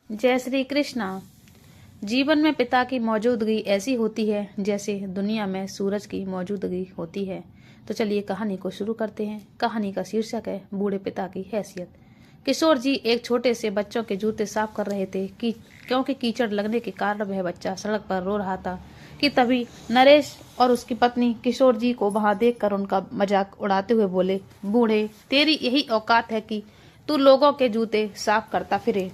जय श्री कृष्णा। जीवन में पिता की मौजूदगी ऐसी होती है जैसे दुनिया में सूरज की मौजूदगी होती है। तो चलिए कहानी को शुरू करते हैं। कहानी का शीर्षक है बूढ़े पिता की हैसियत। किशोर जी एक छोटे से बच्चों के जूते साफ कर रहे थे कि क्योंकि कीचड़ लगने के कारण वह बच्चा सड़क पर रो रहा था कि तभी नरेश और उसकी पत्नी किशोर जी को वहां देखकर उनका मजाक उड़ाते हुए बोले, बूढ़े, तेरी यही औकात है कि तू लोगों के जूते साफ करता फिरे।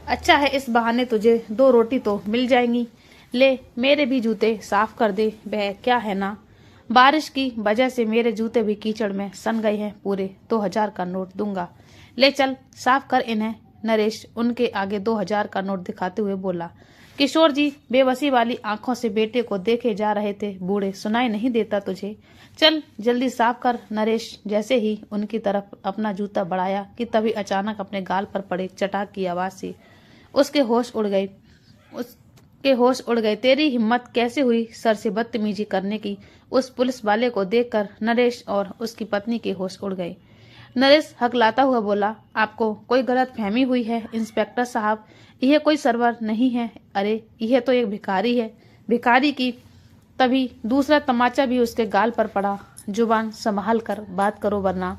अच्छा है, इस बहाने तुझे 2 रोटी तो मिल जाएंगी। ले मेरे भी जूते साफ कर दे। वह क्या है ना, बारिश की वजह से मेरे जूते भी कीचड़ में सन गए हैं। पूरे 2000 का नोट दूंगा। ले चल साफ कर इन्हें। नरेश उनके आगे 2000 का नोट दिखाते हुए बोला। किशोर जी बेबसी वाली आंखों से बेटे को देखे जा रहे थे। बूढ़े, सुनाई नहीं देता तुझे? चल जल्दी साफ कर। नरेश जैसे ही उनकी तरफ अपना जूता बढ़ाया कि तभी अचानक अपने गाल पर पड़े चटाक की आवाज से उसके होश उड़ गए। तेरी हिम्मत कैसे हुई सर से बदतमीजी करने की? उस पुलिस वाले को देखकर नरेश और उसकी पत्नी के होश उड़ गए। नरेश हकलाता हुआ बोला, आपको कोई गलत फहमी हुई है इंस्पेक्टर साहब, यह कोई सर्वर नहीं है। अरे यह तो एक भिखारी है। भिखारी की तभी दूसरा तमाचा भी उसके गाल पर पड़ा। जुबान संभाल कर बात करो वरना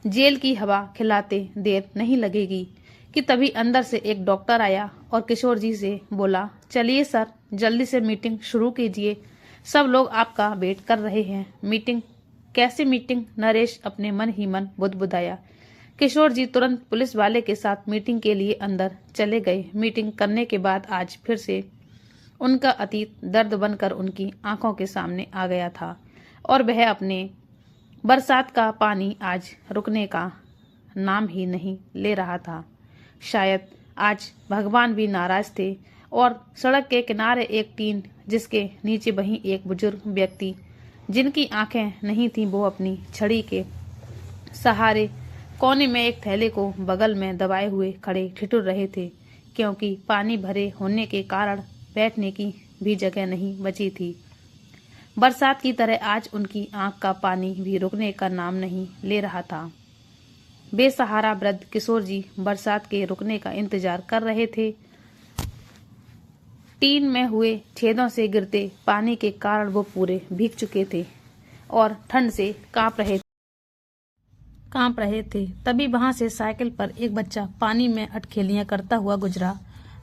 जेल की हवा खिलाते देर नहीं लगेगी। कि तभी अंदर से एक डॉक्टर आया और किशोर जी से बोला, चलिए सर जल्दी से मीटिंग शुरू कीजिए, सब लोग आपका वेट कर रहे हैं। मीटिंग? कैसी मीटिंग? नरेश अपने मन ही मन बुदबुदाया। किशोर जी तुरंत पुलिस वाले के साथ मीटिंग के लिए अंदर चले गए। मीटिंग करने के बाद आज फिर से उनका अतीत दर्द बनकर उनकी आंखों के सामने आ गया था और वह अपने बरसात का पानी आज रुकने का नाम ही नहीं ले रहा था। शायद आज भगवान भी नाराज थे। और सड़क के किनारे एक टीन जिसके नीचे वहीं एक बुजुर्ग व्यक्ति जिनकी आंखें नहीं थीं, वो अपनी छड़ी के सहारे कोने में एक थैले को बगल में दबाए हुए खड़े ठिठुर रहे थे, क्योंकि पानी भरे होने के कारण बैठने की भी जगह नहीं बची थी। बरसात की तरह आज उनकी आंख का पानी भी रुकने का नाम नहीं ले रहा था। बेसहारा वृद्ध किशोर जी बरसात के रुकने का इंतजार कर रहे थे। टीन में हुए छेदों से गिरते पानी के कारण वो पूरे भीग चुके थे और ठंड से कांप रहे थे। तभी वहां से साइकिल पर एक बच्चा पानी में अटखेलियां करता हुआ गुजरा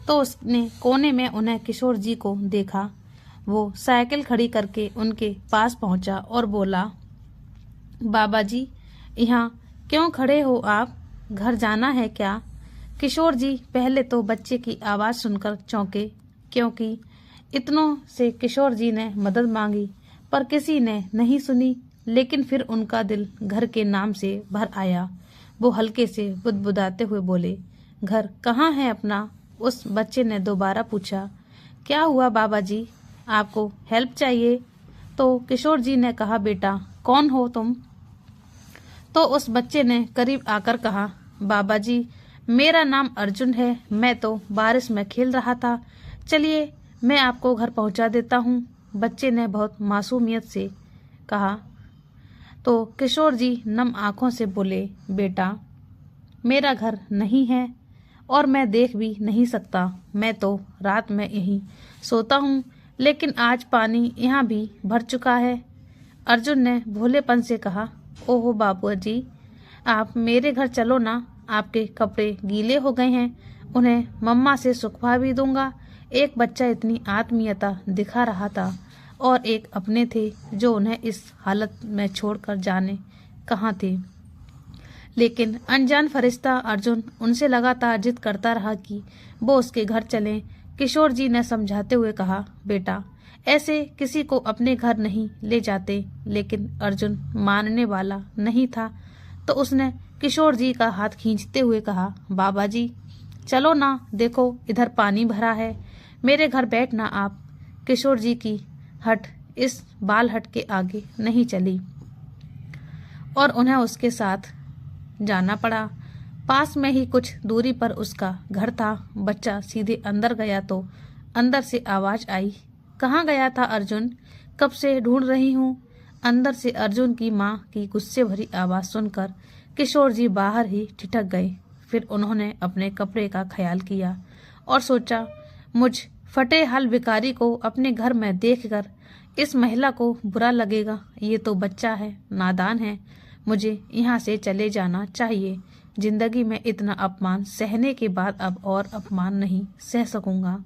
तो उसने कोने में उन्हें किशोर जी को देखा। वो साइकिल खड़ी करके उनके पास पहुंचा और बोला, बाबा जी यहाँ क्यों खड़े हो आप? घर जाना है क्या? किशोर जी पहले तो बच्चे की आवाज सुनकर चौंके, क्योंकि इतनों से किशोर जी ने मदद मांगी पर किसी ने नहीं सुनी। लेकिन फिर उनका दिल घर के नाम से भर आया। वो हल्के से बुदबुदाते हुए बोले, घर कहाँ है अपना? उस बच्चे ने दोबारा पूछा। क्या हुआ बाबा जी, आपको हेल्प चाहिए? तो किशोर जी ने कहा, बेटा कौन हो तुम? तो उस बच्चे ने करीब आकर कहा, बाबा जी मेरा नाम अर्जुन है, मैं तो बारिश में खेल रहा था, चलिए मैं आपको घर पहुंचा देता हूँ। बच्चे ने बहुत मासूमियत से कहा। तो किशोर जी नम आंखों से बोले, बेटा मेरा घर नहीं है और मैं देख भी नहीं सकता, मैं तो रात में यहीं सोता हूँ, लेकिन आज पानी यहाँ भी भर चुका है। अर्जुन ने भोलेपन से कहा, ओहो बाबू जी, आप मेरे घर चलो ना, आपके कपड़े गीले हो गए हैं, उन्हें मम्मा से सुखवा भी दूंगा। एक बच्चा इतनी आत्मीयता दिखा रहा था और एक अपने थे जो उन्हें इस हालत में छोड़कर जाने कहाँ थे। लेकिन अनजान फरिश्ता अर्जुन उनसे लगातार जिद करता रहा कि वो उसके घर चलें। किशोर जी ने समझाते हुए कहा, बेटा ऐसे किसी को अपने घर नहीं ले जाते। लेकिन अर्जुन मानने वाला नहीं था तो उसने किशोर जी का हाथ खींचते हुए कहा, बाबा जी चलो ना, देखो इधर पानी भरा है, मेरे घर बैठना आप। किशोर जी की हट इस बाल हट के आगे नहीं चली और उन्हें उसके साथ जाना पड़ा। पास में ही कुछ दूरी पर उसका घर था। बच्चा सीधे अंदर गया तो अंदर से आवाज आई, कहाँ गया था अर्जुन? कब से ढूंढ रही हूँ। अंदर से अर्जुन की माँ की गुस्से भरी आवाज सुनकर किशोर जी बाहर ही ठिठक गए। फिर उन्होंने अपने कपड़े का ख्याल किया और सोचा, मुझ फटे हाल भिखारी को अपने घर में देखकर इस महिला को बुरा लगेगा। ये तो बच्चा है, नादान है, मुझे यहाँ से चले जाना चाहिए। जिंदगी में इतना अपमान सहने के बाद अब और अपमान नहीं सह सकूंगा।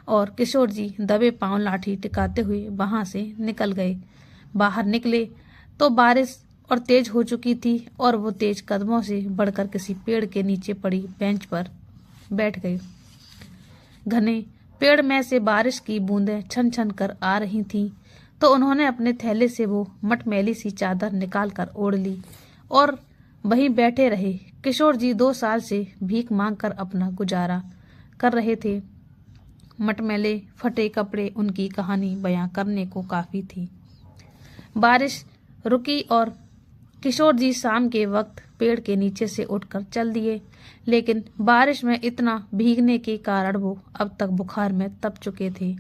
और किशोर जी दबे पांव लाठी टिकाते हुए वहां से निकल गए। बाहर निकले तो बारिश और तेज हो चुकी थी और वो तेज कदमों से बढ़कर किसी पेड़ के नीचे पड़ी बेंच पर बैठ गए। घने पेड़ में से बारिश की बूंदें छन छन कर आ रही थीं, तो उन्होंने अपने थैले से वो मटमैली सी चादर निकाल कर ओढ़ ली और वहीं बैठे रहे। किशोर जी 2 साल से भीख मांगकर अपना गुजारा कर रहे थे। मटमैले फटे कपड़े उनकी कहानी बयां करने को काफी थी। बारिश रुकी और किशोर जी शाम के वक्त पेड़ के नीचे से उठकर चल दिए, लेकिन बारिश में इतना भीगने के कारण वो अब तक बुखार में तप चुके थे।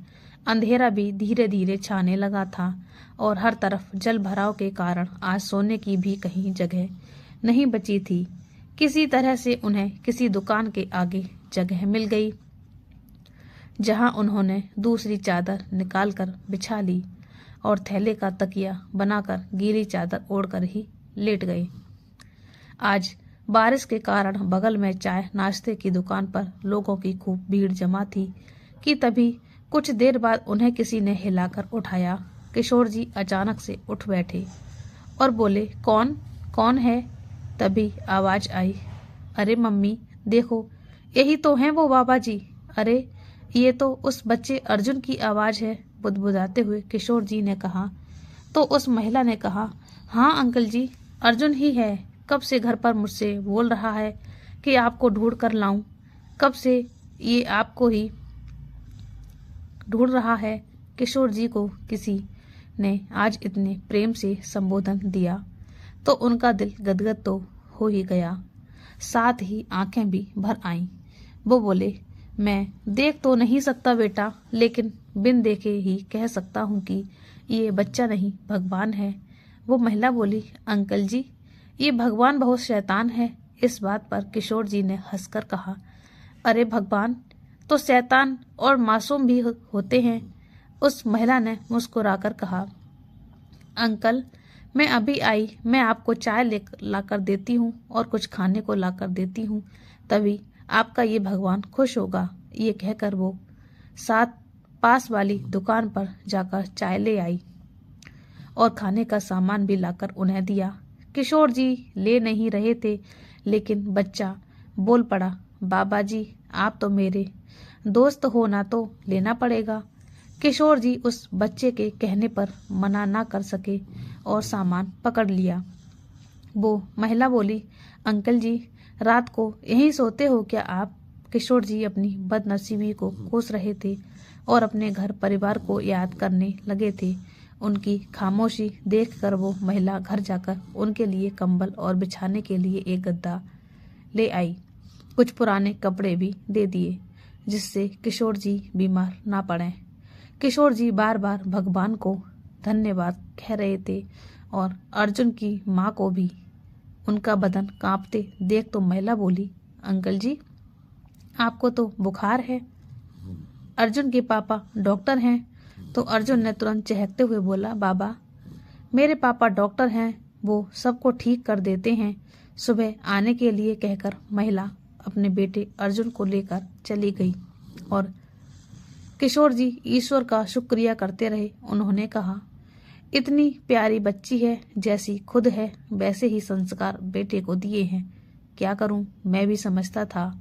अंधेरा भी धीरे धीरे छाने लगा था और हर तरफ जल भराव के कारण आज सोने की भी कहीं जगह नहीं बची थी। किसी तरह से उन्हें किसी दुकान के आगे जगह मिल गई, जहां उन्होंने दूसरी चादर निकालकर बिछा ली और थैले का तकिया बनाकर गीली चादर ओढ़कर ही लेट गए। आज बारिश के कारण बगल में चाय नाश्ते की दुकान पर लोगों की खूब भीड़ जमा थी कि तभी कुछ देर बाद उन्हें किसी ने हिलाकर उठाया। किशोर जी अचानक से उठ बैठे और बोले, कौन कौन है? तभी आवाज आई, अरे मम्मी देखो, यही तो हैं वो बाबा जी। अरे ये तो उस बच्चे अर्जुन की आवाज है, बुदबुदाते हुए किशोर जी ने कहा। तो उस महिला ने कहा, हाँ अंकल जी, अर्जुन ही है। कब से घर पर मुझसे बोल रहा है कि आपको ढूंढ कर लाऊं। कब से ये आपको ही ढूंढ रहा है। किशोर जी को किसी ने आज इतने प्रेम से संबोधन दिया तो उनका दिल गदगद तो हो ही गया, साथ ही आंखें भी भर आईं। वो बोले, मैं देख तो नहीं सकता बेटा, लेकिन बिन देखे ही कह सकता हूँ कि ये बच्चा नहीं भगवान है। वो महिला बोली, अंकल जी, ये भगवान बहुत शैतान है। इस बात पर किशोर जी ने हंसकर कहा, अरे भगवान तो शैतान और मासूम भी होते हैं। उस महिला ने मुस्कुराकर कहा, अंकल मैं अभी आई, मैं आपको चाय लाकर देती हूँ और कुछ खाने को लाकर देती हूँ, तभी आपका ये भगवान खुश होगा। ये कहकर वो साथ पास वाली दुकान पर जाकर चाय ले आई और खाने का सामान भी लाकर उन्हें दिया। किशोर जी ले नहीं रहे थे, लेकिन बच्चा बोल पड़ा, बाबा जी आप तो मेरे दोस्त हो ना, तो लेना पड़ेगा। किशोर जी उस बच्चे के कहने पर मना ना कर सके और सामान पकड़ लिया। वो महिला बोली, अंकल जी रात को यहीं सोते हो क्या आप? किशोर जी अपनी बदनसीबी को कोस रहे थे और अपने घर परिवार को याद करने लगे थे। उनकी खामोशी देखकर वो महिला घर जाकर उनके लिए कंबल और बिछाने के लिए एक गद्दा ले आई। कुछ पुराने कपड़े भी दे दिए, जिससे किशोर जी बीमार ना पड़ें। किशोर जी बार बार भगवान को धन्यवाद कह रहे थे और अर्जुन की माँ को भी। उनका बदन कांपते देख तो महिला बोली, अंकल जी आपको तो बुखार है। अर्जुन के पापा डॉक्टर हैं। तो अर्जुन ने तुरंत चहकते हुए बोला, बाबा मेरे पापा डॉक्टर हैं, वो सबको ठीक कर देते हैं। सुबह आने के लिए कहकर महिला अपने बेटे अर्जुन को लेकर चली गई और किशोर जी ईश्वर का शुक्रिया करते रहे। उन्होंने कहा, इतनी प्यारी बच्ची है, जैसी खुद है वैसे ही संस्कार बेटे को दिए हैं। क्या करूं, मैं भी समझता था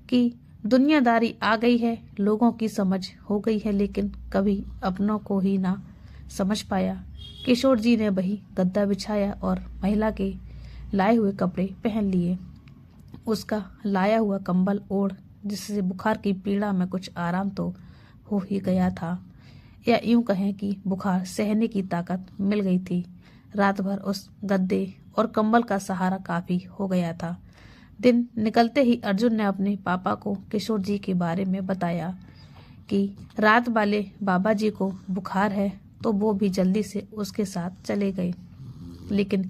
कि दुनियादारी आ गई है, लोगों की समझ हो गई है, लेकिन कभी अपनों को ही ना समझ पाया। किशोर जी ने वही गद्दा बिछाया और महिला के लाए हुए कपड़े पहन लिए। उसका लाया हुआ कंबल ओढ़, जिससे बुखार की पीड़ा में कुछ आराम तो हो ही गया था, या यूं कहें कि बुखार सहने की ताकत मिल गई थी। रात भर उस गद्दे और कंबल का सहारा काफी हो गया था। दिन निकलते ही अर्जुन ने अपने पापा को किशोर जी के बारे में बताया कि रात वाले बाबा जी को बुखार है, तो वो भी जल्दी से उसके साथ चले गए। लेकिन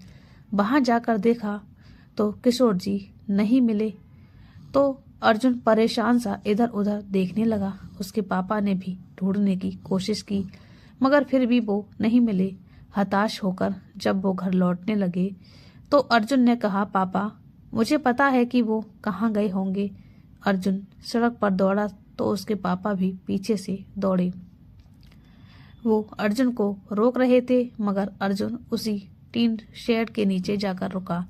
वहां जाकर देखा तो किशोर जी नहीं मिले। तो अर्जुन परेशान सा इधर उधर देखने लगा। उसके पापा ने भी ढूंढने की कोशिश की मगर फिर भी वो नहीं मिले। हताश होकर जब वो घर लौटने लगे तो अर्जुन ने कहा, पापा मुझे पता है कि वो कहाँ गए होंगे। अर्जुन सड़क पर दौड़ा तो उसके पापा भी पीछे से दौड़े। वो अर्जुन को रोक रहे थे मगर अर्जुन उसी टीन शेड के नीचे जाकर रुका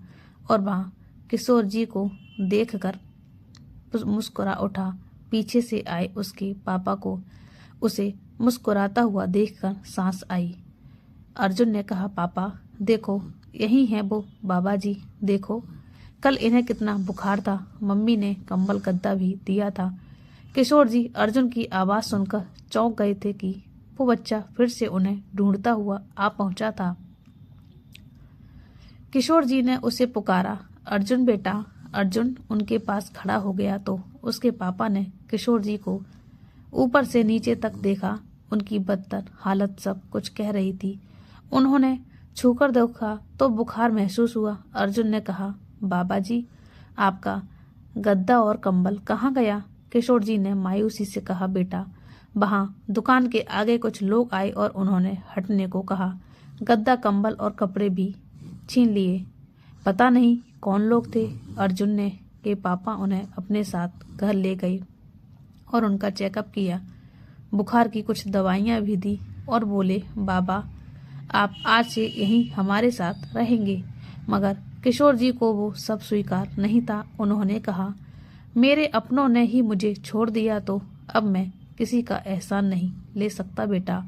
और वहां किशोर जी को देखकर मुस्कुरा उठा। पीछे से आए उसके पापा को उसे मुस्कुराता हुआ देखकर सांस आई। अर्जुन ने कहा, पापा देखो यही है वो बाबा जी, देखो कल इन्हें कितना बुखार था, मम्मी ने कंबल गद्दा भी दिया था। किशोर जी अर्जुन की आवाज सुनकर चौंक गए थे कि वो बच्चा फिर से उन्हें ढूंढता हुआ आ पहुंचा था। किशोर जी ने उसे पुकारा, अर्जुन बेटा। अर्जुन उनके पास खड़ा हो गया तो उसके पापा ने किशोर जी को ऊपर से नीचे तक देखा। उनकी बदतर हालत सब कुछ कह रही थी। उन्होंने छूकर देखा तो बुखार महसूस हुआ। अर्जुन ने कहा, बाबा जी आपका गद्दा और कंबल कहाँ गया? किशोर जी ने मायूसी से कहा, बेटा वहां दुकान के आगे कुछ लोग आए और उन्होंने हटने को कहा। गद्दा कंबल और कपड़े भी छीन लिए। पता नहीं कौन लोग थे। अर्जुन ने के पापा उन्हें अपने साथ घर ले गए और उनका चेकअप किया। बुखार की कुछ दवाइयाँ भी दी और बोले, बाबा आप आज से यहीं हमारे साथ रहेंगे। मगर किशोर जी को वो सब स्वीकार नहीं था। उन्होंने कहा, मेरे अपनों ने ही मुझे छोड़ दिया तो अब मैं किसी का एहसान नहीं ले सकता बेटा,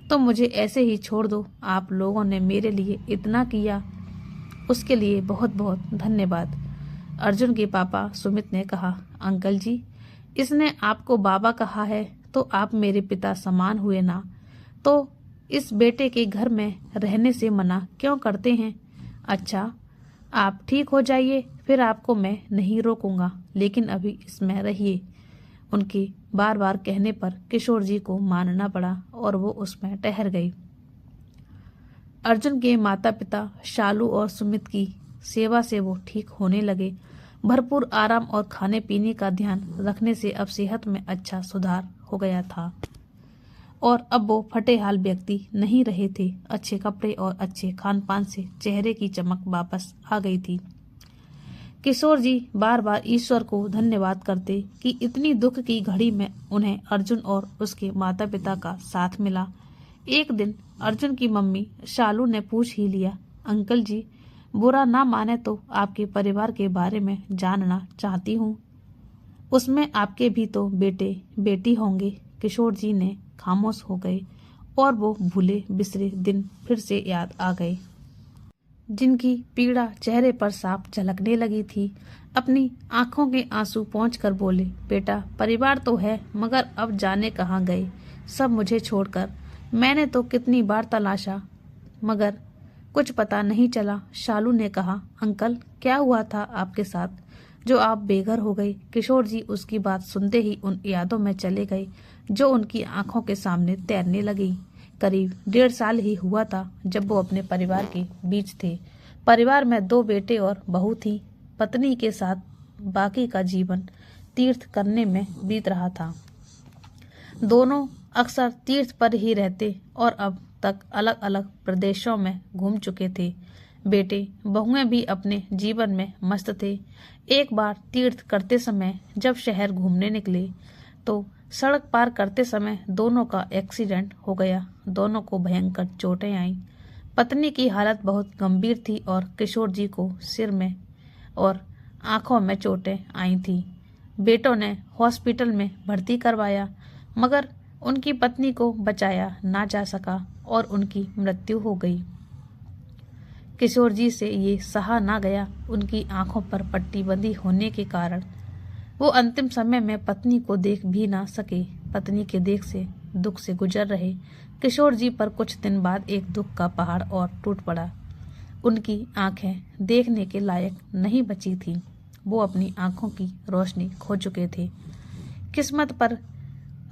तो मुझे ऐसे ही छोड़ दो। आप लोगों ने मेरे लिए इतना किया उसके लिए बहुत बहुत धन्यवाद। अर्जुन के पापा सुमित ने कहा, अंकल जी इसने आपको बाबा कहा है तो आप मेरे पिता समान हुए ना, तो इस बेटे के घर में रहने से मना क्यों करते हैं? अच्छा आप ठीक हो जाइए फिर आपको मैं नहीं रोकूंगा, लेकिन अभी इसमें रहिए। उनके बार बार कहने पर किशोर जी को मानना पड़ा और वो उसमें ठहर गई। अर्जुन के माता पिता शालू और सुमित की सेवा से वो ठीक होने लगे। भरपूर आराम और खाने पीने का ध्यान रखने से अब सेहत में अच्छा सुधार हो गया था और अब वो फटे हाल व्यक्ति नहीं रहे थे। अच्छे कपड़े और अच्छे खान पान से चेहरे की चमक वापस आ गई थी। किशोर जी बार बार ईश्वर को धन्यवाद करते कि इतनी दुख की घड़ी में उन्हें अर्जुन और उसके माता पिता का साथ मिला। एक दिन अर्जुन की मम्मी शालू ने पूछ ही लिया, अंकल जी बुरा ना माने तो आपके परिवार के बारे में जानना चाहती हूँ। उसमें आपके भी तो बेटे बेटी होंगे। किशोर जी ने खामोश हो गए और वो भूले बिसरे दिन फिर से याद आ गए, जिनकी पीड़ा चेहरे पर साफ झलकने लगी थी। अपनी आंखों के आंसू पोंछकर बोले, बेटा परिवार तो है मगर अब जाने कहाँ गए सब मुझे छोड़कर। मैंने तो कितनी बार तलाशा मगर कुछ पता नहीं चला। शालू ने कहा, अंकल क्या हुआ था आपके साथ जो आप बेघर हो गए? किशोर जी उसकी बात सुनते ही उन यादों में चले गए जो उनकी आंखों के सामने तैरने लगी। करीब 1.5 साल ही हुआ था जब वो अपने परिवार के बीच थे। परिवार में 2 बेटे और बहू थी। पत्नी के साथ बाकी का जीवन तीर्थ करने में बीत रहा था। दोनों अक्सर तीर्थ पर ही रहते और अब तक अलग अलग प्रदेशों में घूम चुके थे। बेटे बहुएं भी अपने जीवन में मस्त थे। एक बार तीर्थ करते समय जब शहर घूमने निकले तो सड़क पार करते समय दोनों का एक्सीडेंट हो गया। दोनों को भयंकर चोटें आईं। पत्नी की हालत बहुत गंभीर थी और किशोर जी को सिर में और आंखों में चोटें आई थी। बेटों ने हॉस्पिटल में भर्ती करवाया मगर उनकी पत्नी को बचाया ना जा सका और उनकी मृत्यु हो गई। किशोर जी से ये सहा ना गया। उनकी आंखों पर पट्टी बंधी होने के कारण वो अंतिम समय में पत्नी को देख भी ना सके। पत्नी के दुख से गुजर रहे किशोर जी पर कुछ दिन बाद एक दुख का पहाड़ और टूट पड़ा। उनकी आंखें देखने के लायक नहीं बची थी। वो अपनी आंखों की रोशनी खो चुके थे। किस्मत पर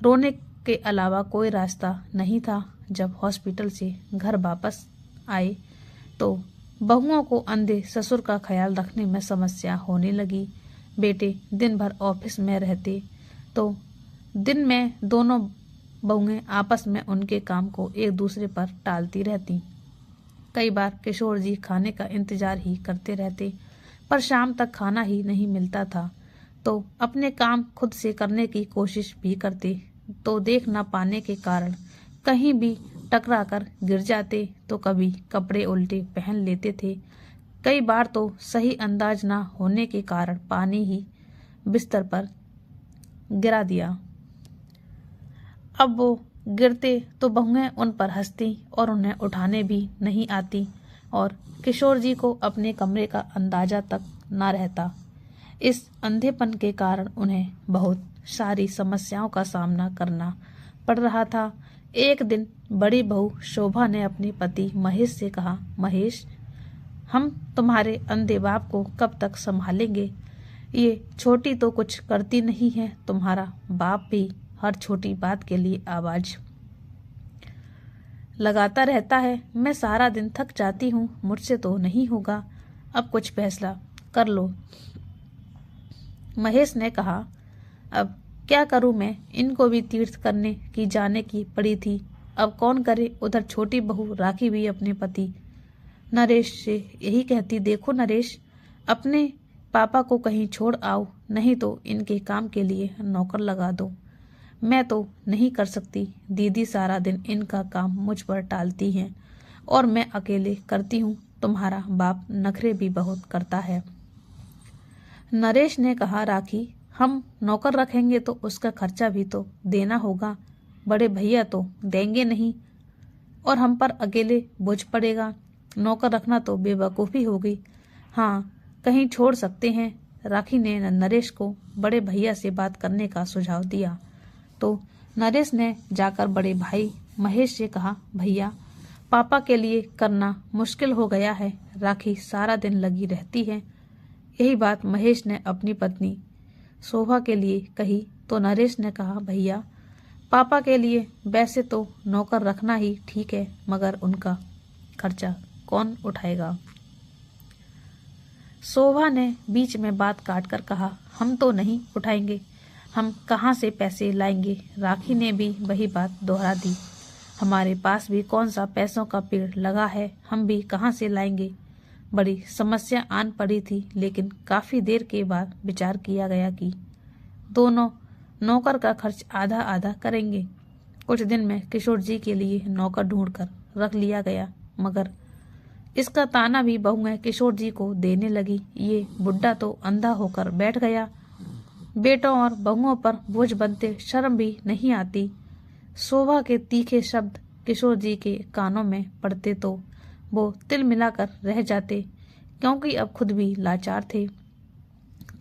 रोने के अलावा कोई रास्ता नहीं था। जब हॉस्पिटल से घर वापस आए तो बहुओं को अंधे ससुर का ख्याल रखने में समस्या होने लगी। बेटे दिन भर ऑफिस में रहते तो दिन में दोनों बहुएं आपस में उनके काम को एक दूसरे पर टालती रहती। कई बार किशोर जी खाने का इंतजार ही करते रहते, पर शाम तक खाना ही नहीं मिलता था। तो अपने काम खुद से करने की कोशिश भी करते, तो देख न पाने के कारण कहीं भी टकरा कर गिर जाते, तो कभी कपड़े उल्टे पहन लेते थे। कई बार तो सही अंदाज ना होने के कारण पानी ही बिस्तर पर गिरा दिया। अब वो गिरते तो बहुएं उन पर हंसती और उन्हें उठाने भी नहीं आती, और किशोर जी को अपने कमरे का अंदाजा तक न रहता। इस अंधेपन के कारण उन्हें बहुत सारी समस्याओं का सामना करना पड़ रहा था। एक दिन बड़ी बहू शोभा ने अपने पति महेश से कहा, महेश, हम तुम्हारे अंधे बाप को कब तक संभालेंगे? ये छोटी तो कुछ करती नहीं है, तुम्हारा बाप भी हर छोटी बात के लिए आवाज लगाता रहता है। मैं सारा दिन थक जाती हूँ, मुझसे तो नहीं होगा, अब कुछ फैसला कर लो। महेश ने कहा, अब क्या करूं मैं, इनको भी तीर्थ करने की जाने की पड़ी थी, अब कौन करे। उधर छोटी बहू राखी भी अपने पति नरेश से यही कहती, देखो नरेश, अपने पापा को कहीं छोड़ आओ, नहीं तो इनके काम के लिए नौकर लगा दो। मैं तो नहीं कर सकती, दीदी सारा दिन इनका काम मुझ पर टालती हैं और मैं अकेले करती हूँ। तुम्हारा बाप नखरे भी बहुत करता है। नरेश ने कहा, राखी, हम नौकर रखेंगे तो उसका खर्चा भी तो देना होगा, बड़े भैया तो देंगे नहीं और हम पर अकेले बोझ पड़ेगा। नौकर रखना तो बेवकूफ़ी होगी। हाँ, कहीं छोड़ सकते हैं। राखी ने नरेश को बड़े भैया से बात करने का सुझाव दिया। तो नरेश ने जाकर बड़े भाई महेश से कहा, भैया, पापा के लिए करना मुश्किल हो गया है, राखी सारा दिन लगी रहती है। यही बात महेश ने अपनी पत्नी शोभा के लिए कही तो नरेश ने कहा, भैया, पापा के लिए वैसे तो नौकर रखना ही ठीक है, मगर उनका खर्चा कौन उठाएगा? शोभा ने बीच में बात काटकर कहा, हम तो नहीं उठाएंगे, हम कहाँ से पैसे लाएंगे? राखी ने भी वही बात दोहरा दी, हमारे पास भी कौन सा पैसों का पेड़ लगा है, हम भी कहाँ से लाएंगे? बड़ी समस्या आन पड़ी थी, लेकिन काफी देर के बाद विचार किया गया कि दोनों नौकर का खर्च आधा आधा करेंगे। कुछ दिन में किशोर जी के लिए नौकर ढूंढकर रख लिया गया, मगर इसका ताना भी बहुएं किशोर जी को देने लगी। ये बुढ़ा तो अंधा होकर बैठ गया, बेटों और बहुओं पर बोझ बनते शर्म भी नहीं आती। शोभा के तीखे शब्द किशोर जी के कानों में पड़ते तो वो तिल मिलाकर रह जाते, क्योंकि अब खुद भी लाचार थे,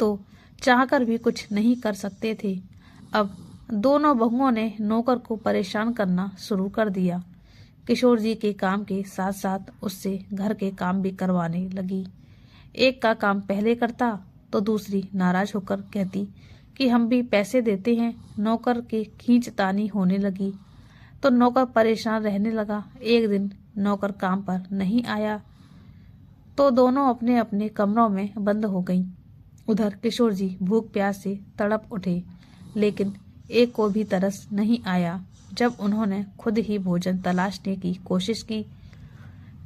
तो चाहकर भी कुछ नहीं कर सकते थे। अब दोनों बहुओं ने नौकर को परेशान करना शुरू कर दिया। किशोर जी के काम के साथ साथ उससे घर के काम भी करवाने लगी। एक का काम पहले करता तो दूसरी नाराज होकर कहती कि हम भी पैसे देते हैं। नौकर की खींचतानी होने लगी तो नौकर परेशान रहने लगा। एक दिन नौकर काम पर नहीं आया तो दोनों अपने अपने कमरों में बंद हो गईं। उधर किशोर जी भूख प्यास से तड़प उठे, लेकिन एक को भी तरस नहीं आया। जब उन्होंने खुद ही भोजन तलाशने की कोशिश की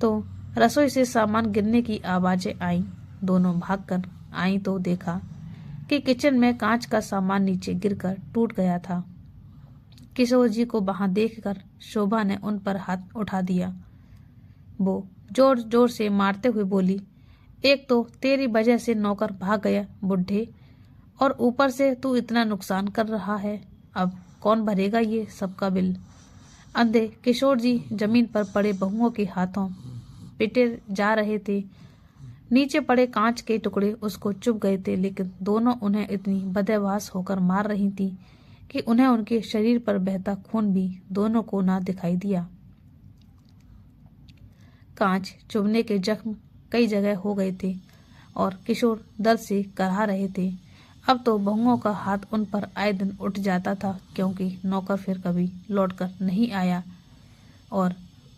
तो रसोई से सामान गिरने की आवाजें आईं। दोनों भागकर आईं तो देखा कि किचन में कांच का सामान नीचे गिरकर टूट गया था। किशोर जी को वहां देखकर शोभा ने उन पर हाथ उठा दिया। वो जोर जोर से मारते हुए बोली, एक तो तेरी वजह से नौकर भाग गया बुढ़े, और ऊपर से तू इतना नुकसान कर रहा है। अब कौन भरेगा ये सबका बिल? अंधे किशोर जी जमीन पर पड़े बहुओं के हाथों पिटे जा रहे थे। नीचे पड़े कांच के टुकड़े उसको चुभ गए थे, लेकिन दोनों उन्हें इतनी बदहवास होकर मार रही थी कि उन्हें उनके शरीर पर बहता खून भी दोनों को ना दिखाई दिया। कांच चुभने के जख्म कई जगह हो गए थे और किशोर दर्द से कराह रहे थे। अब तो बहुओं का हाथ उन पर आए दिन उठ जाता था, क्योंकि नौकर फिर कभी लौटकर नहीं आया और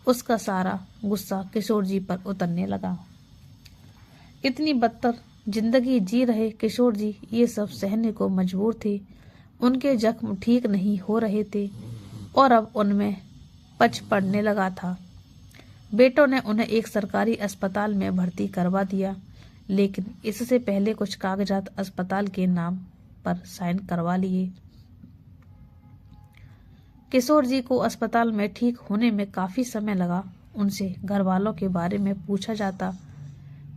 उसका सारा गुस्सा किशोर जी पर उतरने लगा। इतनी बदतर जिंदगी जी रहे किशोर जी ये सब सहने को मजबूर थे। उनके जख्म ठीक नहीं हो रहे थे और अब उनमें पच पड़ने लगा था। बेटों ने उन्हें एक सरकारी अस्पताल में भर्ती करवा दिया, लेकिन इससे पहले कुछ कागजात अस्पताल के नाम पर साइन करवा लिए। किशोर जी को अस्पताल में ठीक होने में काफी समय लगा। उनसे घर वालों के बारे में पूछा जाता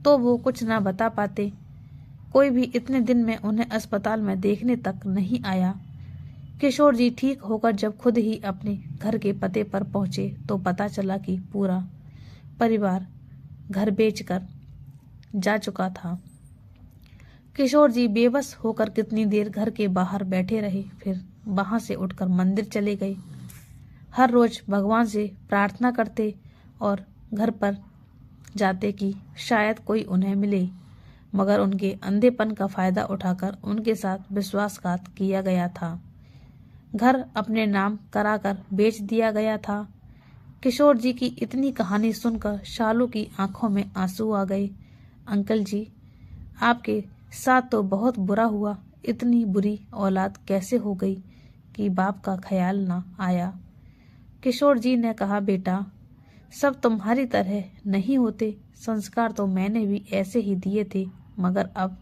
तो वो कुछ ना बता पाते। कोई भी इतने दिन में उन्हें अस्पताल में देखने तक नहीं आया। किशोर जी ठीक होकर जब खुद ही अपने घर के पते पर पहुंचे तो पता चला कि पूरा परिवार घर बेचकर जा चुका था। किशोर जी बेबस होकर कितनी देर घर के बाहर बैठे रहे, फिर वहां से उठकर मंदिर चले गए। हर रोज भगवान से प्रार्थना करते और घर पर जाते कि शायद कोई उन्हें मिले, मगर उनके अंधेपन का फायदा उठाकर उनके साथ विश्वासघात किया गया था। घर अपने नाम कराकर बेच दिया गया था। किशोर जी की इतनी कहानी सुनकर शालू की आंखों में आंसू आ गए। अंकल जी, आपके साथ तो बहुत बुरा हुआ। इतनी बुरी औलाद कैसे हो गई कि बाप का ख्याल ना आया। किशोर जी ने कहा, बेटा, सब तुम्हारी तरह नहीं होते। संस्कार तो मैंने भी ऐसे ही दिए थे, मगर अब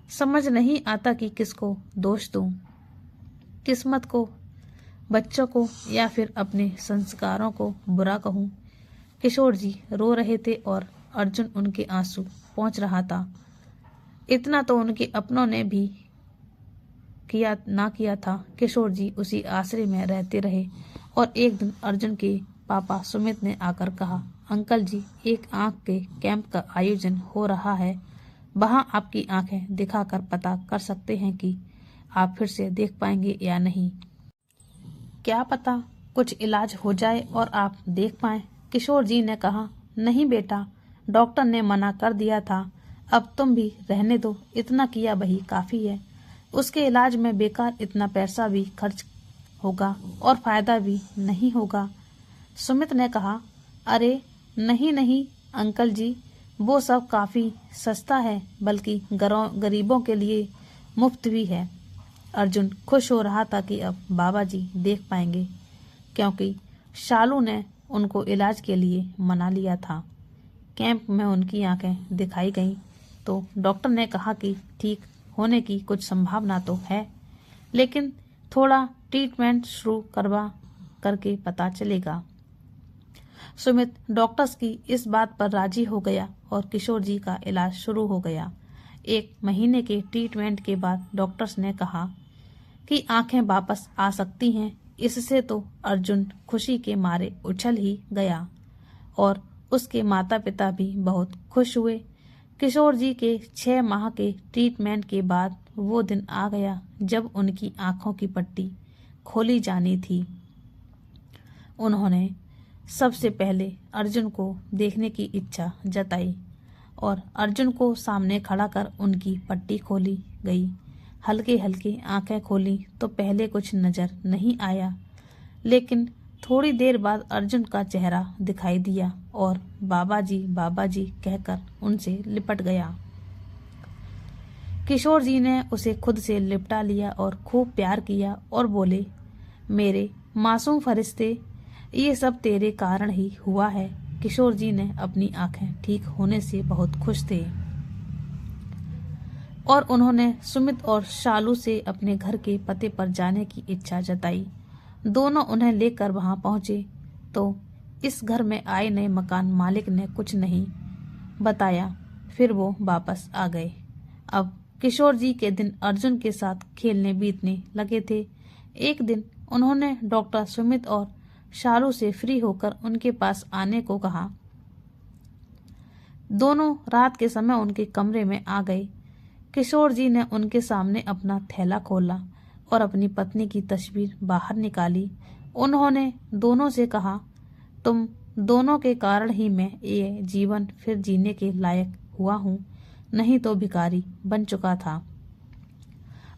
समझ नहीं आता कि किसको दोष दूं, किस्मत को, बच्चों को, या फिर अपने संस्कारों को बुरा कहूं। किशोर जी रो रहे थे और अर्जुन उनके आंसू पोंछ रहा था। इतना तो उनके अपनों ने भी किया था। किशोर जी उसी आश्रय में रहते रहे और एक दिन अर्जुन के पापा सुमित ने आकर कहा, अंकल जी, एक आंख के कैंप का आयोजन हो रहा है। वहां आपकी आंखें दिखाकर पता कर सकते हैं कि आप फिर से देख पाएंगे या नहीं। क्या पता कुछ इलाज हो जाए और आप देख पाएं। किशोर जी ने कहा, नहीं बेटा, डॉक्टर ने मना कर दिया था। अब तुम भी रहने दो, इतना किया वही काफी है। उसके इलाज में बेकार इतना पैसा भी खर्च होगा और फायदा भी नहीं होगा। सुमित ने कहा, अरे नहीं नहीं अंकल जी, वो सब काफी सस्ता है, बल्कि गरीबों के लिए मुफ्त भी है। अर्जुन खुश हो रहा था कि अब बाबा जी देख पाएंगे, क्योंकि शालू ने उनको इलाज के लिए मना लिया था। कैंप में उनकी आंखें दिखाई गईं तो डॉक्टर ने कहा कि ठीक होने की कुछ संभावना तो है, लेकिन थोड़ा ट्रीटमेंट शुरू करके पता चलेगा। सुमित डॉक्टर्स की इस बात पर राजी हो गया और किशोर जी का इलाज शुरू हो गया। 1 महीने के ट्रीटमेंट के बाद डॉक्टर्स ने कहा कि आंखें वापस आ सकती हैं। इससे तो अर्जुन खुशी के मारे उछल ही गया और उसके माता पिता भी बहुत खुश हुए। किशोर जी के 6 माह के ट्रीटमेंट के बाद वो दिन आ गया जब उनकी आंखों की पट्टी खोली जानी थी। उन्होंने सबसे पहले अर्जुन को देखने की इच्छा जताई और अर्जुन को सामने खड़ा कर उनकी पट्टी खोली गई। हल्के हल्के आंखें खोली तो पहले कुछ नजर नहीं आया, लेकिन थोड़ी देर बाद अर्जुन का चेहरा दिखाई दिया और बाबा जी कहकर उनसे लिपट गया। किशोर जी ने उसे खुद से लिपटा लिया और खूब प्यार किया और बोले, मेरे मासूम फरिश्ते, ये सब तेरे कारण ही हुआ है। किशोर जी ने अपनी आंखें ठीक होने से बहुत खुश थे और उन्होंने सुमित और शालू से अपने घर के पते पर जाने की इच्छा जताई। दोनों उन्हें लेकर वहां पहुंचे तो इस घर में आए नए मकान मालिक ने कुछ नहीं बताया, फिर वो वापस आ गए। अब किशोर जी के दिन अर्जुन के साथ खेलने बीतने लगे थे। एक दिन उन्होंने डॉक्टर सुमित और शालू से फ्री होकर उनके पास आने को कहा। दोनों रात के समय उनके कमरे में आ गए। किशोर जी ने उनके सामने अपना थैला खोला और अपनी पत्नी की तस्वीर बाहर निकाली। उन्होंने दोनों से कहा, तुम दोनों के कारण ही मैं ये जीवन फिर जीने के लायक हुआ हूँ, नहीं तो भिखारी बन चुका था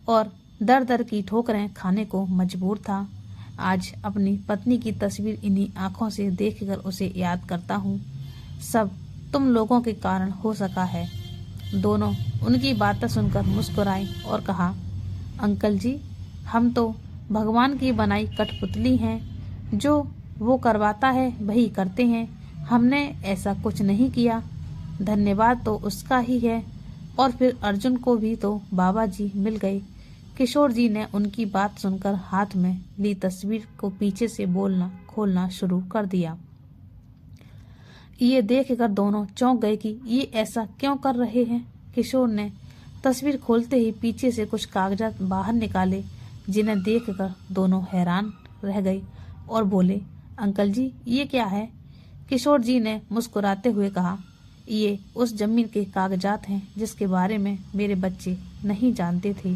और दर दर की ठोकरें खाने को मजबूर था। आज अपनी पत्नी की तस्वीर इन्हीं आंखों से देखकर उसे याद करता हूँ। सब तुम लोगों के कारण हो सका है। दोनों उनकी बातें सुनकर मुस्कुराए और कहा, अंकल जी, हम तो भगवान की बनाई कठपुतली हैं, जो वो करवाता है वही करते हैं। हमने ऐसा कुछ नहीं किया। धन्यवाद तो उसका ही है। और फिर अर्जुन को भी तो बाबा जी मिल गए। किशोर जी ने उनकी बात सुनकर हाथ में ली तस्वीर को पीछे से बोलना खोलना शुरू कर दिया। ये देखकर दोनों चौंक गए कि ये ऐसा क्यों कर रहे हैं। किशोर ने तस्वीर खोलते ही पीछे से कुछ कागजात बाहर निकाले, जिन्हें देखकर दोनों हैरान रह गए और बोले, अंकल जी, ये क्या है? किशोर जी ने मुस्कुराते हुए कहा, ये उस जमीन के कागजात हैं जिसके बारे में मेरे बच्चे नहीं जानते थे।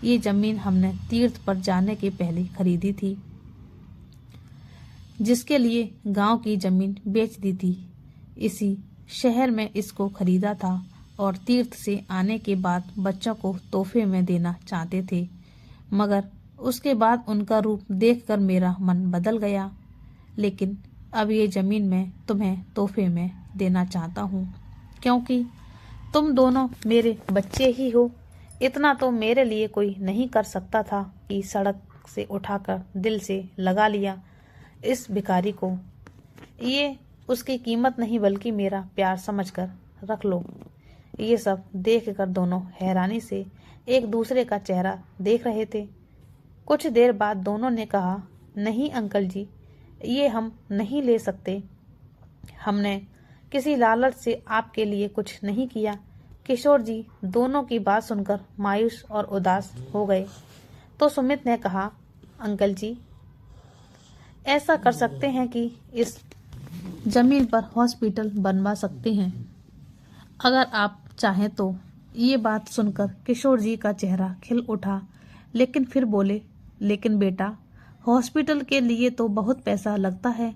ये जमीन हमने तीर्थ पर जाने के पहले खरीदी थी, जिसके लिए गांव की जमीन बेच दी थी। इसी शहर में इसको खरीदा था और तीर्थ से आने के बाद बच्चों को तोहफे में देना चाहते थे, मगर उसके बाद उनका रूप देखकर मेरा मन बदल गया। लेकिन अब ये जमीन मैं तुम्हें तोहफे में देना चाहता हूँ, क्योंकि तुम दोनों मेरे बच्चे ही हो। इतना तो मेरे लिए कोई नहीं कर सकता था कि सड़क से उठाकर दिल से लगा लिया इस भिखारी को। ये उसकी कीमत नहीं बल्कि मेरा प्यार समझकर रख लो। ये सब देखकर दोनों हैरानी से एक दूसरे का चेहरा देख रहे थे। कुछ देर बाद दोनों ने कहा, नहीं अंकल जी, ये हम नहीं ले सकते। हमने किसी लालच से आपके लिए कुछ नहीं किया। किशोर जी दोनों की बात सुनकर मायूस और उदास हो गए। तो सुमित ने कहा, अंकल जी, ऐसा कर सकते हैं कि इस जमीन पर हॉस्पिटल बनवा सकते हैं, अगर आप चाहें तो। ये बात सुनकर किशोर जी का चेहरा खिल उठा, लेकिन फिर बोले, लेकिन बेटा, हॉस्पिटल के लिए तो बहुत पैसा लगता है।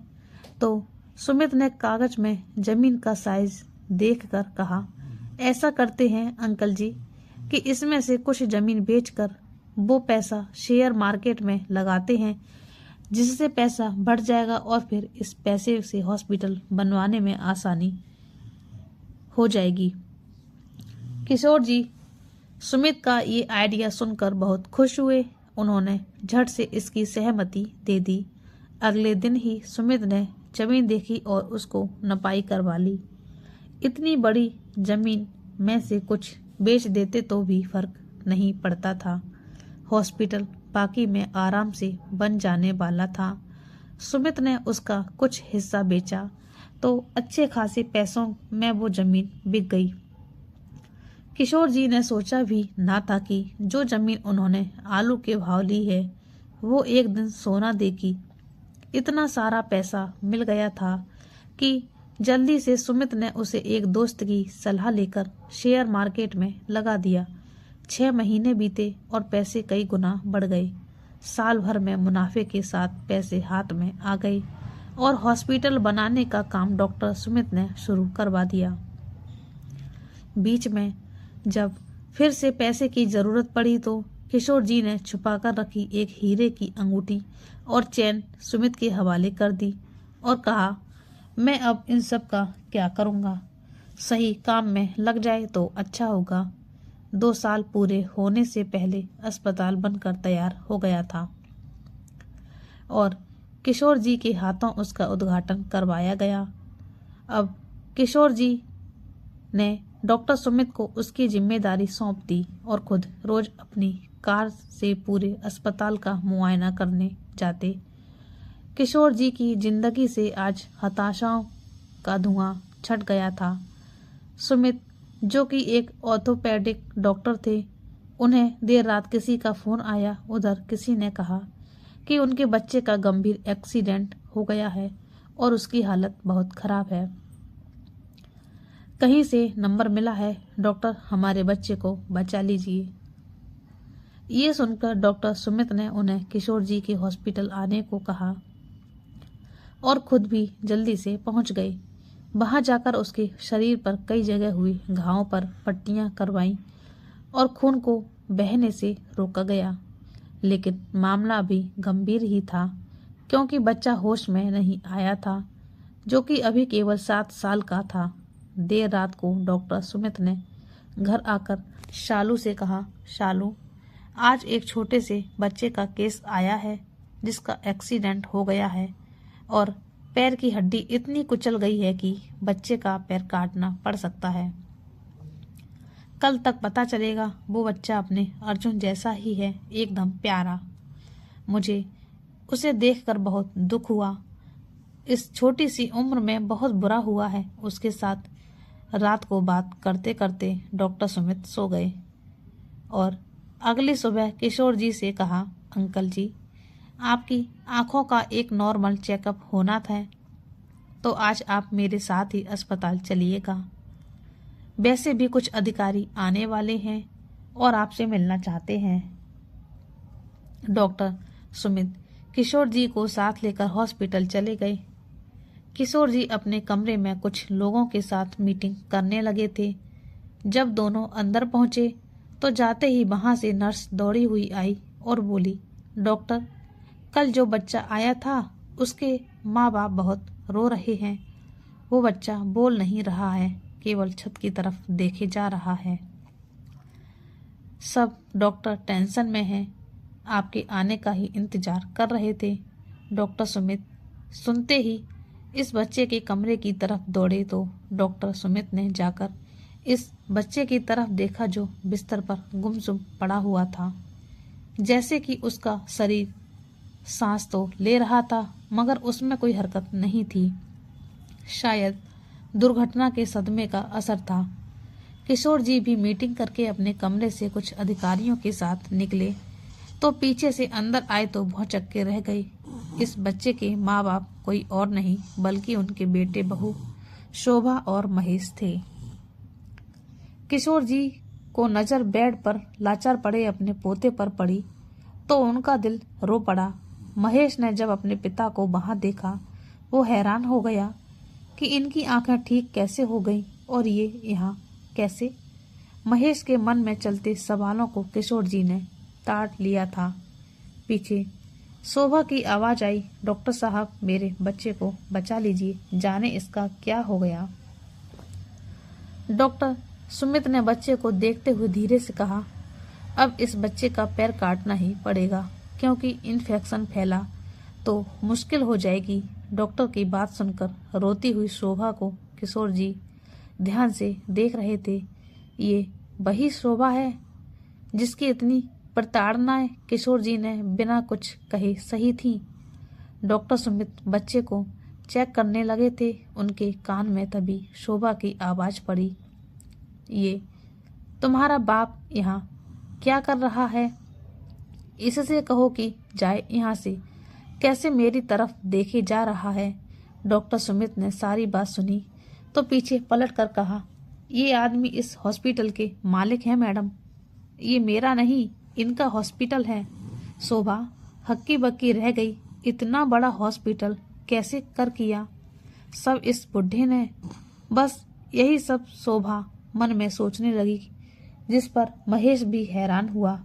तो सुमित ने कागज में जमीन का साइज देखकर कहा, ऐसा करते हैं अंकल जी कि इसमें से कुछ जमीन बेचकर वो पैसा शेयर मार्केट में लगाते हैं, जिससे पैसा बढ़ जाएगा और फिर इस पैसे से हॉस्पिटल बनवाने में आसानी हो जाएगी। किशोर जी सुमित का ये आइडिया सुनकर बहुत खुश हुए। उन्होंने झट से इसकी सहमति दे दी। अगले दिन ही सुमित ने जमीन देखी और उसको नपाई करवा ली। इतनी बड़ी जमीन में से कुछ बेच देते तो भी फर्क नहीं पड़ता था। हॉस्पिटल बाकी में आराम से बन जाने वाला था। सुमित ने उसका कुछ हिस्सा बेचा तो अच्छे खासे पैसों में वो जमीन बिक गई। किशोर जी ने सोचा भी ना था कि जो जमीन उन्होंने आलू के भाव ली है, वो एक दिन सोना देगी। इतना सारा पैसा मिल गया था कि जल्दी से सुमित ने उसे एक दोस्त की सलाह लेकर शेयर मार्केट में लगा दिया। 6 महीने बीते और पैसे कई गुना बढ़ गए। साल भर में मुनाफे के साथ पैसे हाथ में आ गए और हॉस्पिटल बनाने का काम डॉक्टर सुमित ने शुरू करवा दिया। बीच में जब फिर से पैसे की जरूरत पड़ी तो किशोर जी ने छुपाकर रखी एक हीरे की अंगूठी और चैन सुमित के हवाले कर दी और कहा, मैं अब इन सब का क्या करूँगा, सही काम में लग जाए तो अच्छा होगा। 2 साल पूरे होने से पहले अस्पताल बनकर तैयार हो गया था और किशोर जी के हाथों उसका उद्घाटन करवाया गया। अब किशोर जी ने डॉक्टर सुमित को उसकी जिम्मेदारी सौंप दी और खुद रोज अपनी कार से पूरे अस्पताल का मुआयना करने जाते। किशोर जी की जिंदगी से आज हताशाओं का धुआं छट गया था। सुमित, जो कि एक ऑर्थोपेडिक डॉक्टर थे, उन्हें देर रात किसी का फोन आया। उधर किसी ने कहा कि उनके बच्चे का गंभीर एक्सीडेंट हो गया है और उसकी हालत बहुत खराब है। कहीं से नंबर मिला है, डॉक्टर हमारे बच्चे को बचा लीजिए। ये सुनकर डॉक्टर सुमित ने उन्हें किशोर जी के हॉस्पिटल आने को कहा और खुद भी जल्दी से पहुंच गए। वहां जाकर उसके शरीर पर कई जगह हुई घावों पर पट्टियां करवाईं और खून को बहने से रोका गया। लेकिन मामला अभी गंभीर ही था, क्योंकि बच्चा होश में नहीं आया था, जो कि अभी केवल 7 साल का था। देर रात को डॉक्टर सुमित ने घर आकर शालू से कहा, शालू, आज एक छोटे से बच्चे का केस आया है जिसका एक्सीडेंट हो गया है और पैर की हड्डी इतनी कुचल गई है कि बच्चे का पैर काटना पड़ सकता है। कल तक पता चलेगा वो बच्चा अपने अर्जुन जैसा ही है, एकदम प्यारा। मुझे उसे देखकर बहुत दुख हुआ। इस छोटी सी उम्र में बहुत बुरा हुआ है उसके साथ। रात को बात करते करते डॉक्टर सुमित सो गए और अगली सुबह किशोर जी से कहा, अंकल जी, आपकी आंखों का एक नॉर्मल चेकअप होना था, तो आज आप मेरे साथ ही अस्पताल चलिएगा। वैसे भी कुछ अधिकारी आने वाले हैं और आपसे मिलना चाहते हैं। डॉक्टर सुमित किशोर जी को साथ लेकर हॉस्पिटल चले गए। किशोर जी अपने कमरे में कुछ लोगों के साथ मीटिंग करने लगे थे। जब दोनों अंदर पहुंचे तो जाते ही वहां से नर्स दौड़ी हुई आई और बोली, डॉक्टर, कल जो बच्चा आया था उसके माँ बाप बहुत रो रहे हैं। वो बच्चा बोल नहीं रहा है, केवल छत की तरफ देखे जा रहा है। सब डॉक्टर टेंशन में हैं, आपके आने का ही इंतजार कर रहे थे। डॉक्टर सुमित सुनते ही इस बच्चे के कमरे की तरफ दौड़े तो डॉक्टर सुमित ने जाकर इस बच्चे की तरफ देखा जो बिस्तर पर गुमसुम पड़ा हुआ था। जैसे कि उसका शरीर सांस तो ले रहा था मगर उसमें कोई हरकत नहीं थी। शायद दुर्घटना के सदमे का असर था। किशोर जी भी मीटिंग करके अपने कमरे से कुछ अधिकारियों के साथ निकले तो पीछे से अंदर आए तो भौचक्के के रह गए। इस बच्चे के माँ बाप कोई और नहीं बल्कि उनके बेटे बहू शोभा और महेश थे। किशोर जी को नजर बेड पर लाचार पड़े अपने पोते पर पड़ी तो उनका दिल रो पड़ा। महेश ने जब अपने पिता को वहां देखा वो हैरान हो गया कि इनकी आंखें ठीक कैसे हो गईं और ये यहाँ कैसे। महेश के मन में चलते सवालों को किशोर जी ने ताड़ लिया था। पीछे शोभा की आवाज आई, डॉक्टर साहब, मेरे बच्चे को बचा लीजिए, जाने इसका क्या हो गया। डॉक्टर सुमित ने बच्चे को देखते हुए धीरे से कहा, अब इस बच्चे का पैर काटना ही पड़ेगा क्योंकि इन्फेक्शन फैला तो मुश्किल हो जाएगी। डॉक्टर की बात सुनकर रोती हुई शोभा को किशोर जी ध्यान से देख रहे थे। ये वही शोभा है जिसकी इतनी प्रताड़नाएं किशोर जी ने बिना कुछ कहे सही थी। डॉक्टर सुमित बच्चे को चेक करने लगे थे। उनके कान में तभी शोभा की आवाज पड़ी, ये तुम्हारा बाप यहाँ क्या कर रहा है? इससे कहो कि जाए यहाँ से। कैसे मेरी तरफ देखे जा रहा है। डॉक्टर सुमित ने सारी बात सुनी तो पीछे पलट कर कहा, ये आदमी इस हॉस्पिटल के मालिक हैं मैडम, ये मेरा नहीं इनका हॉस्पिटल है। शोभा हक्की बक्की रह गई, इतना बड़ा हॉस्पिटल कैसे कर किया? सब इस बुढ़े ने। बस यही सब शोभा मन में सोचने लगी, जिस पर महेश भी हैरान हुआ।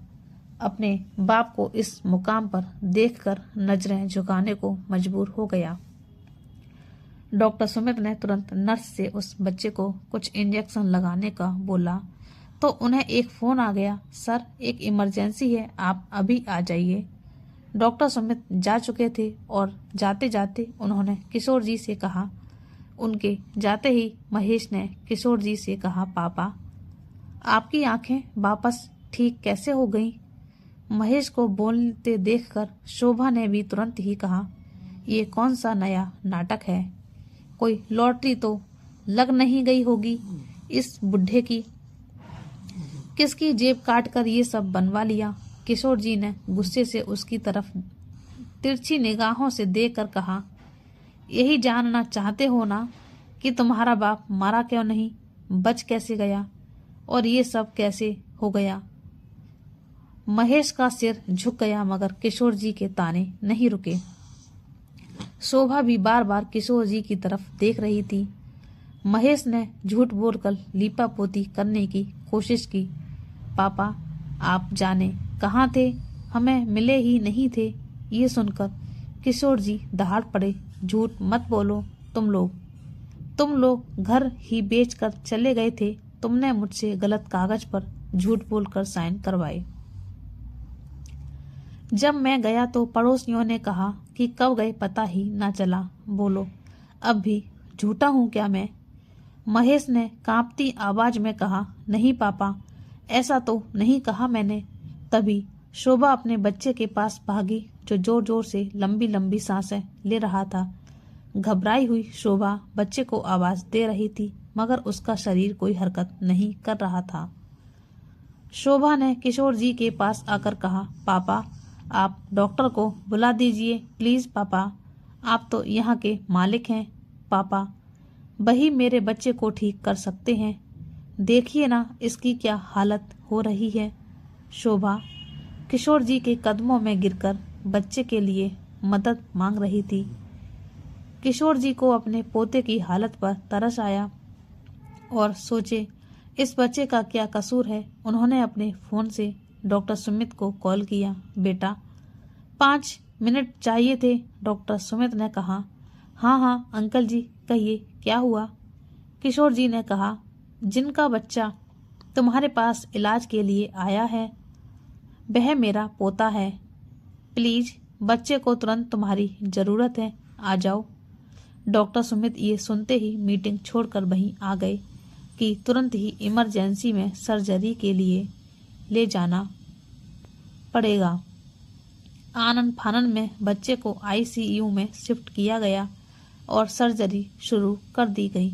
अपने बाप को इस मुकाम पर देखकर नजरें झुकाने को मजबूर हो गया। डॉक्टर सुमित ने तुरंत नर्स से उस बच्चे को कुछ इंजेक्शन लगाने का बोला तो उन्हें एक फोन आ गया, सर एक इमरजेंसी है, आप अभी आ जाइए। डॉक्टर सुमित जा चुके थे और जाते जाते उन्होंने किशोर जी से कहा। उनके जाते ही महेश ने किशोर जी से कहा, पापा आपकी आंखें वापस ठीक कैसे हो गईं? महेश को बोलते देखकर शोभा ने भी तुरंत ही कहा, ये कौन सा नया नाटक है? कोई लॉटरी तो लग नहीं गई होगी इस बुढ़े की? किसकी जेब काट कर ये सब बनवा लिया? किशोर जी ने गुस्से से उसकी तरफ तिरछी निगाहों से देखकर कहा, यही जानना चाहते हो ना कि तुम्हारा बाप मारा क्यों नहीं, बच कैसे गया और ये सब कैसे हो गया? महेश का सिर झुक गया मगर किशोर जी के ताने नहीं रुके। शोभा भी बार बार किशोर जी की तरफ देख रही थी। महेश ने झूठ बोलकर लीपापोती करने की कोशिश की, पापा आप जाने कहाँ थे, हमें मिले ही नहीं थे। ये सुनकर किशोर जी दहाड़ पड़े, झूठ मत बोलो, तुम लोग घर ही बेचकर चले गए थे तुमने मुझसे गलत कागज पर झूठ बोलकर साइन करवाए। जब मैं गया तो पड़ोसियों ने कहा कि कब गए पता ही ना चला। बोलो, अब भी झूठा हूं क्या मैं? महेश ने कांपती आवाज में कहा, नहीं पापा, ऐसा तो नहीं कहा मैंने। तभी शोभा अपने बच्चे के पास भागी, जो जोर जोर से लंबी लंबी सांसें ले रहा था। घबराई हुई शोभा बच्चे को आवाज दे रही थी, मगर उसका शरीर कोई हरकत नहीं कर रहा था। शोभा ने किशोर जी के पास आकर कहा, पापा, आप डॉक्टर को बुला दीजिए प्लीज। पापा, आप तो यहाँ के मालिक हैं। पापा, वही मेरे बच्चे को ठीक कर सकते हैं। देखिए ना इसकी क्या हालत हो रही है। शोभा किशोर जी के कदमों में गिरकर बच्चे के लिए मदद मांग रही थी। किशोर जी को अपने पोते की हालत पर तरस आया और सोचे, इस बच्चे का क्या कसूर है। उन्होंने अपने फोन से डॉक्टर सुमित को कॉल किया। बेटा, 5 मिनट चाहिए थे। डॉक्टर सुमित ने कहा। हाँ अंकल जी, कहिए क्या हुआ। किशोर जी ने कहा, जिनका बच्चा तुम्हारे पास इलाज के लिए आया है वह मेरा पोता है। प्लीज बच्चे को तुरंत तुम्हारी जरूरत है, आ जाओ। डॉक्टर सुमित ये सुनते ही मीटिंग छोड़कर वहीं आ गए कि तुरंत ही इमरजेंसी में सर्जरी के लिए ले जाना पड़ेगा। आनन फानन में बच्चे को आईसीयू में शिफ्ट किया गया और सर्जरी शुरू कर दी गई।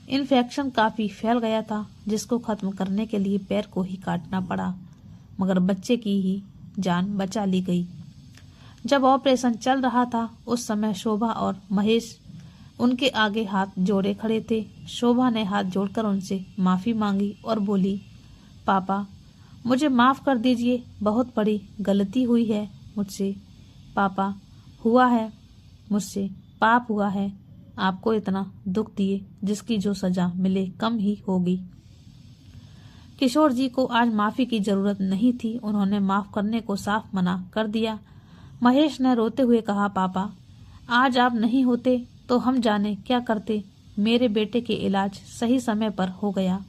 इन्फेक्शन काफी फैल गया था, जिसको खत्म करने के लिए पैर को ही काटना पड़ा, मगर बच्चे की ही जान बचा ली गई। जब ऑपरेशन चल रहा था उस समय शोभा और महेश उनके आगे हाथ जोड़े खड़े थे। शोभा ने हाथ जोड़कर उनसे माफी मांगी और बोली, पापा, मुझे माफ कर दीजिए, बहुत बड़ी गलती हुई है मुझसे। पापा, हुआ है मुझसे, पाप हुआ है। आपको इतना दुख दिए जिसकी जो सजा मिले कम ही होगी। किशोर जी को आज माफी की जरूरत नहीं थी, उन्होंने माफ करने को साफ मना कर दिया। महेश ने रोते हुए कहा, पापा, आज आप नहीं होते तो हम जाने क्या करते। मेरे बेटे के इलाज सही समय पर हो गया।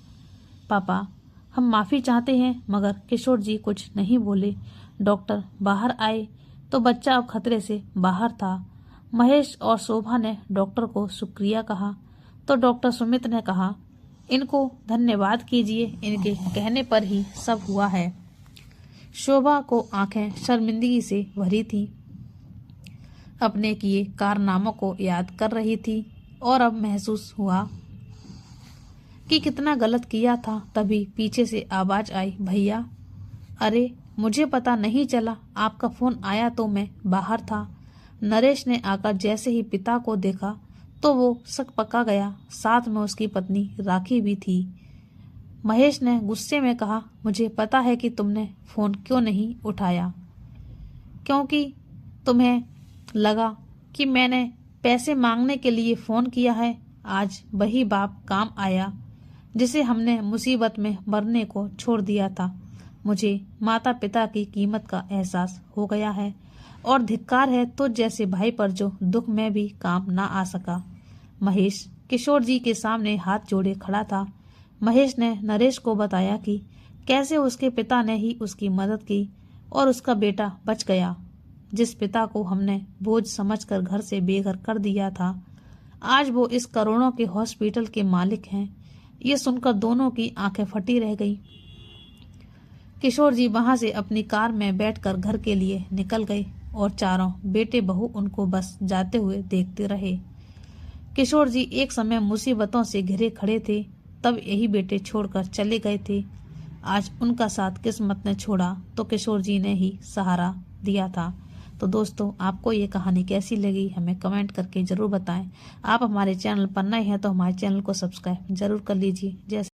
पापा, हम माफी चाहते हैं। मगर किशोर जी कुछ नहीं बोले। डॉक्टर बाहर आए तो बच्चा अब खतरे से बाहर था। महेश और शोभा ने डॉक्टर को शुक्रिया कहा तो डॉक्टर सुमित ने कहा, इनको धन्यवाद कीजिए, इनके कहने पर ही सब हुआ है। शोभा को आंखें शर्मिंदगी से भरी थी, अपने किए कारनामों को याद कर रही थी और अब महसूस हुआ कि कितना गलत किया था। तभी पीछे से आवाज आई, भैया। अरे, मुझे पता नहीं चला, आपका फोन आया तो मैं बाहर था। नरेश ने आकर जैसे ही पिता को देखा तो वो सक पका गया, साथ में उसकी पत्नी राखी भी थी। महेश ने गुस्से में कहा, मुझे पता है कि तुमने फोन क्यों नहीं उठाया, क्योंकि तुम्हें लगा कि मैंने पैसे मांगने के लिए फोन किया है। आज वही बाप काम आया जिसे हमने मुसीबत में मरने को छोड़ दिया था। मुझे माता पिता की कीमत का एहसास हो गया है और धिक्कार है तो जैसे भाई पर जो दुख में भी काम ना आ सका। महेश किशोर जी के सामने हाथ जोड़े खड़ा था। महेश ने नरेश को बताया कि कैसे उसके पिता ने ही उसकी मदद की और उसका बेटा बच गया। जिस पिता को हमने बोझ समझकर घर से बेघर कर दिया था, आज वो इस करोड़ों के हॉस्पिटल के मालिक हैं। ये सुनकर दोनों की आंखें फटी रह गई। किशोर जी वहां से अपनी कार में बैठकर घर के लिए निकल गए और चारों बेटे बहू उनको बस जाते हुए देखते रहे। किशोर जी एक समय मुसीबतों से घिरे खड़े थे, तब यही बेटे छोड़कर चले गए थे। आज उनका साथ किस्मत ने छोड़ा तो किशोर जी ने ही सहारा दिया था। तो दोस्तों, आपको ये कहानी कैसी लगी हमें कमेंट करके जरूर बताएं। आप हमारे चैनल पर नए हैं तो हमारे चैनल को सब्सक्राइब जरूर कर लीजिए। जैसे